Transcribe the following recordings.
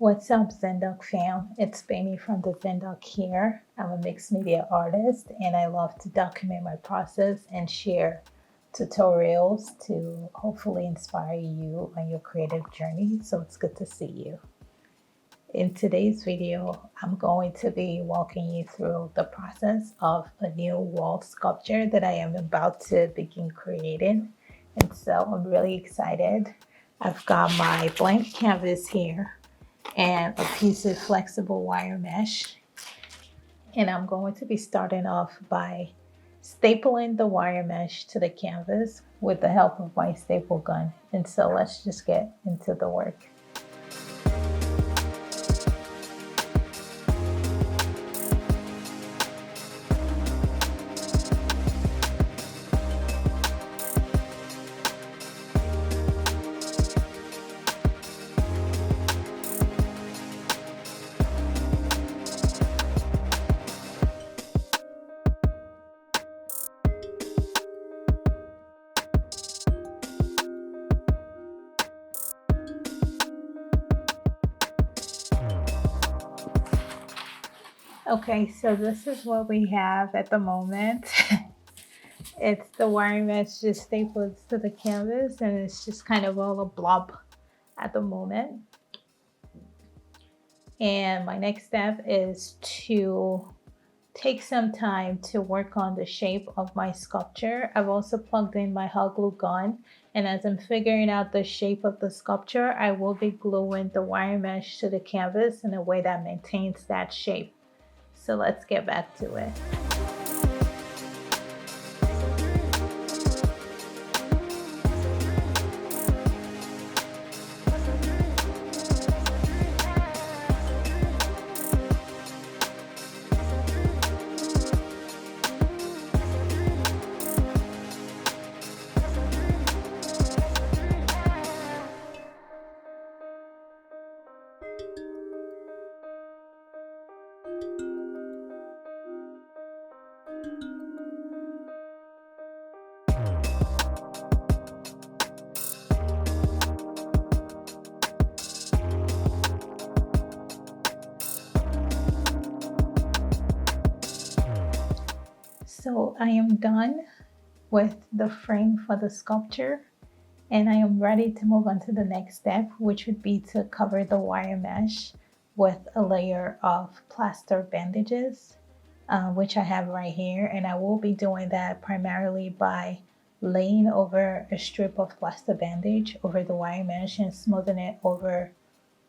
What's up, ZenDoc fam? It's Baby from TheZenDoc here. I'm a mixed media artist and I love to document my process and share tutorials to hopefully inspire you on your creative journey. So it's good to see you. In today's video, I'm going to be walking you through the process of a new wall sculpture that I am about to begin creating. And so I'm really excited. I've got my blank canvas here and a piece of flexible wire mesh. And I'm going to be starting off by stapling the wire mesh to the canvas with the help of my staple gun. And so let's just get into the work. Okay, so this is what we have at the moment. It's the wire mesh just stapled to the canvas and it's just kind of all a blob at the moment. And my next step is to take some time to work on the shape of my sculpture. I've also plugged in my hot glue gun, and as I'm figuring out the shape of the sculpture, I will be gluing the wire mesh to the canvas in a way that maintains that shape. So let's get back to it. So I am done with the frame for the sculpture and I am ready to move on to the next step, which would be to cover the wire mesh with a layer of plaster bandages, which I have right here. And I will be doing that primarily by laying over a strip of plaster bandage over the wire mesh and smoothing it over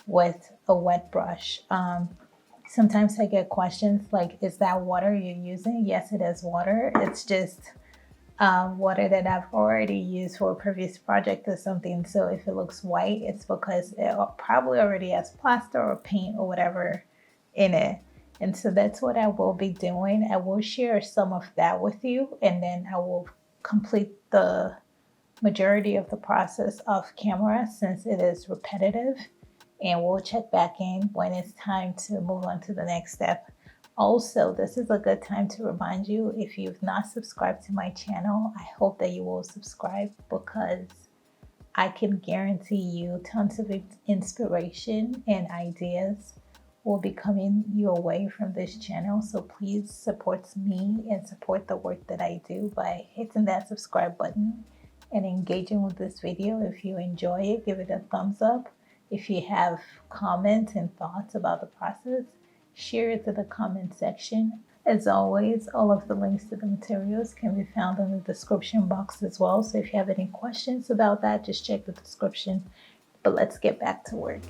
with a wet brush. Sometimes I get questions like, is that water you're using? Yes, it is water. It's just water that I've already used for a previous project or something. So if it looks white, it's because it probably already has plaster or paint or whatever in it. And so that's what I will be doing. I will share some of that with you, and then I will complete the majority of the process off camera since it is repetitive. And we'll check back in when it's time to move on to the next step. Also, this is a good time to remind you, if you've not subscribed to my channel, I hope that you will subscribe, because I can guarantee you tons of inspiration and ideas will be coming your way from this channel. So please support me and support the work that I do by hitting that subscribe button and engaging with this video. If you enjoy it, give it a thumbs up. If you have comments and thoughts about the process, share it to the comment section. As always, all of the links to the materials can be found in the description box as well. So if you have any questions about that, just check the description. But let's get back to work.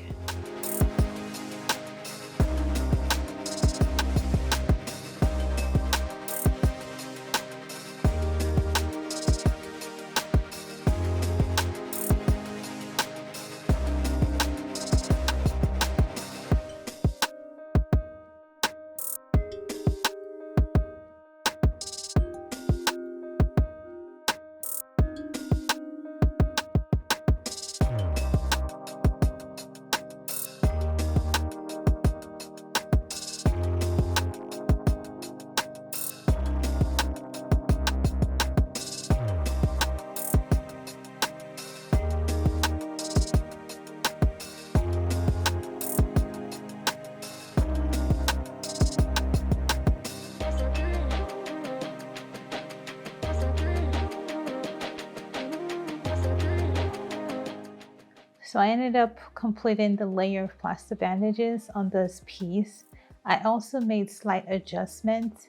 So I ended up completing the layer of plaster bandages on this piece. I also made slight adjustments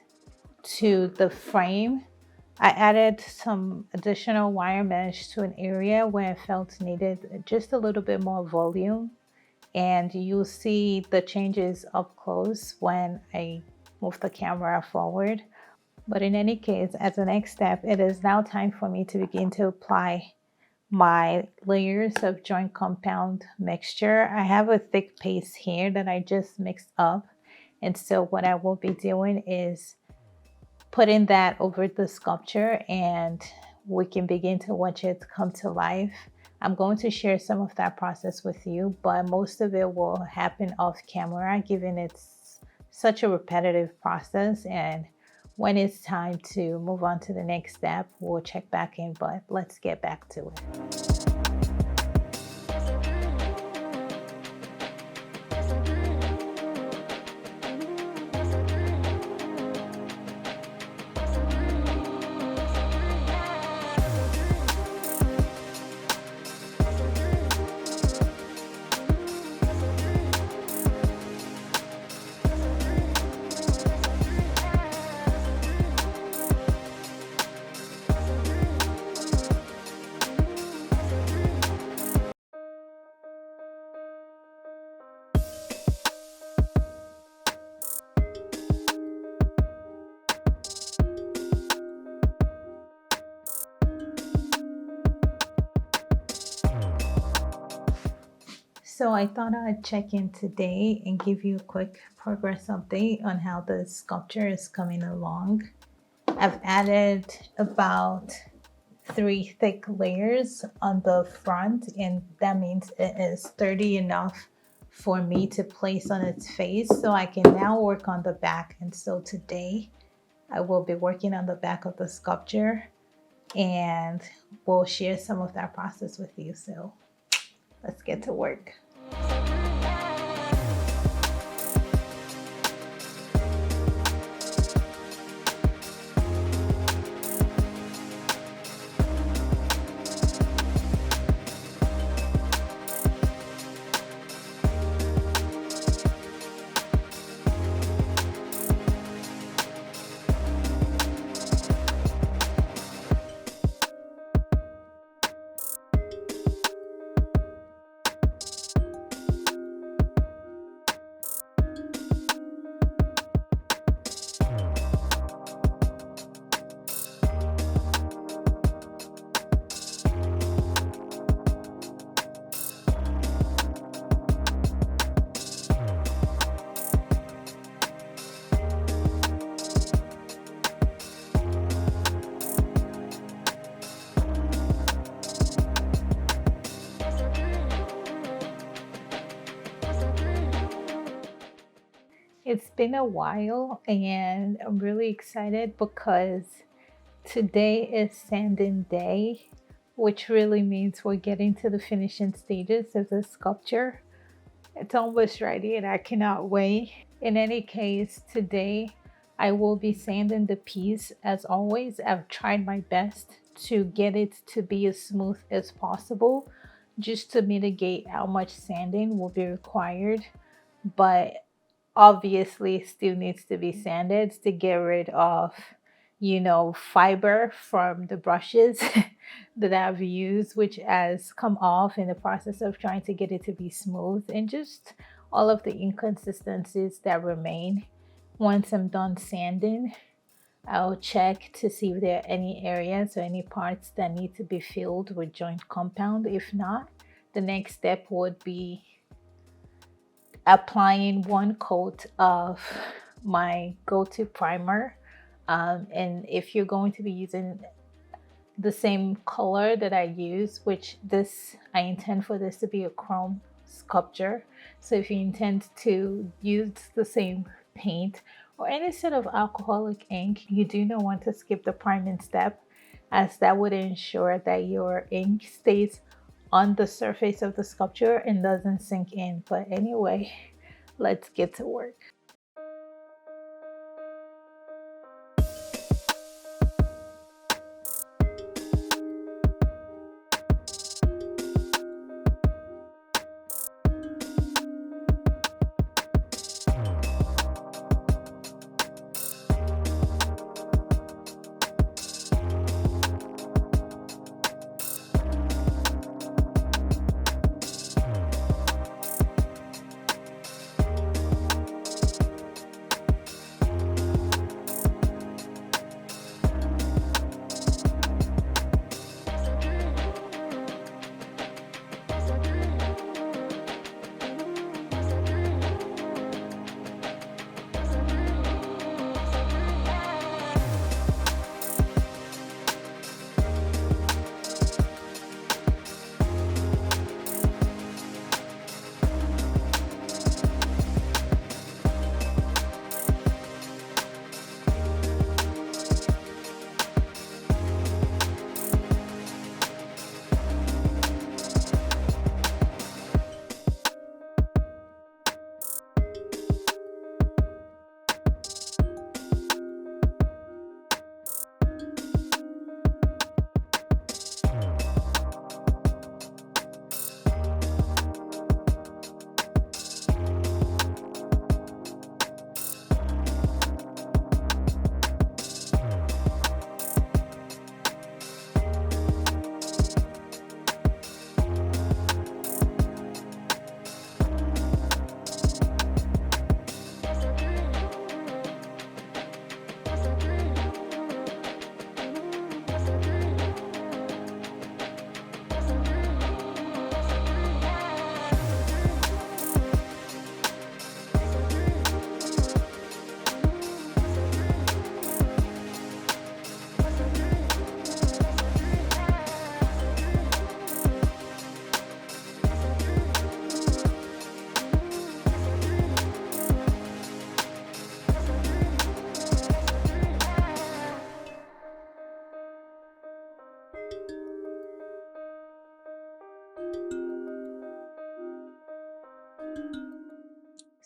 to the frame. I added some additional wire mesh to an area where I felt needed just a little bit more volume. And you'll see the changes up close when I move the camera forward. But in any case, as the next step, it is now time for me to begin to apply my layers of joint compound mixture. I have a thick paste here that I just mixed up. And so what I will be doing is putting that over the sculpture and we can begin to watch it come to life. I'm going to share some of that process with you, but most of it will happen off camera given it's such a repetitive process. And when it's time to move on to the next step, we'll check back in, but let's get back to it. So I thought I'd check in today and give you a quick progress update on how the sculpture is coming along. I've added about 3 thick layers on the front, and that means it is sturdy enough for me to place on its face, so I can now work on the back. And so today I will be working on the back of the sculpture and we'll share some of that process with you. So let's get to work. It's been a while and I'm really excited because today is sanding day, which really means we're getting to the finishing stages of the sculpture. It's almost ready and I cannot wait. In any case, today I will be sanding the piece. As always, I've tried my best to get it to be as smooth as possible just to mitigate how much sanding will be required. But obviously still needs to be sanded to get rid of, fiber from the brushes that I've used, which has come off in the process of trying to get it to be smooth, and just all of the inconsistencies that remain. Once I'm done sanding, I'll check to see if there are any areas or any parts that need to be filled with joint compound. If not, the next step would be applying 1 coat of my go-to primer. And if you're going to be using the same color that I use, which I intend for this to be a chrome sculpture. So if you intend to use the same paint or any sort of alcoholic ink, you do not want to skip the priming step, as that would ensure that your ink stays on the surface of the sculpture and doesn't sink in. But anyway, let's get to work.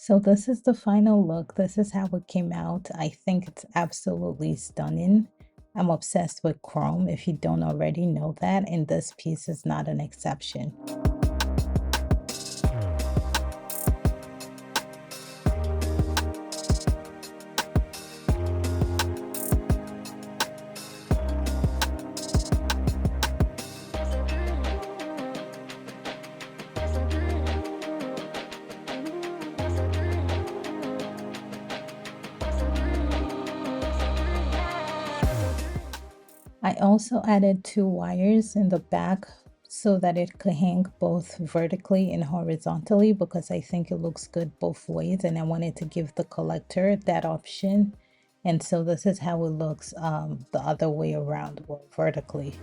So this is the final look. This is how it came out. I think it's absolutely stunning. I'm obsessed with chrome, if you don't already know that, and this piece is not an exception. I also added 2 wires in the back so that it could hang both vertically and horizontally because I think it looks good both ways, and I wanted to give the collector that option. And so this is how it looks the other way around, well, vertically.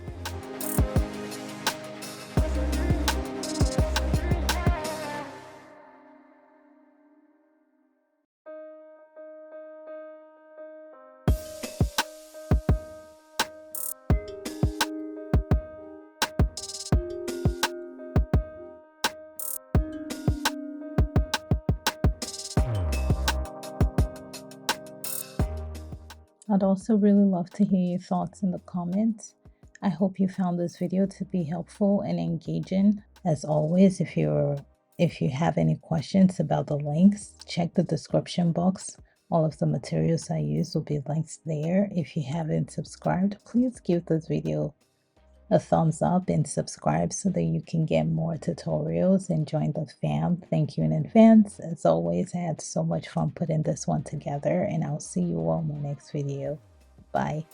I'd also really love to hear your thoughts in the comments. I hope you found this video to be helpful and engaging. As always, if you have any questions about the links, check the description box. All of the materials I use will be linked there. If you haven't subscribed, please give this video a thumbs up and subscribe so that you can get more tutorials and join the fam. Thank you in advance. As always, I had so much fun putting this one together, and I'll see you all in my next video. Bye.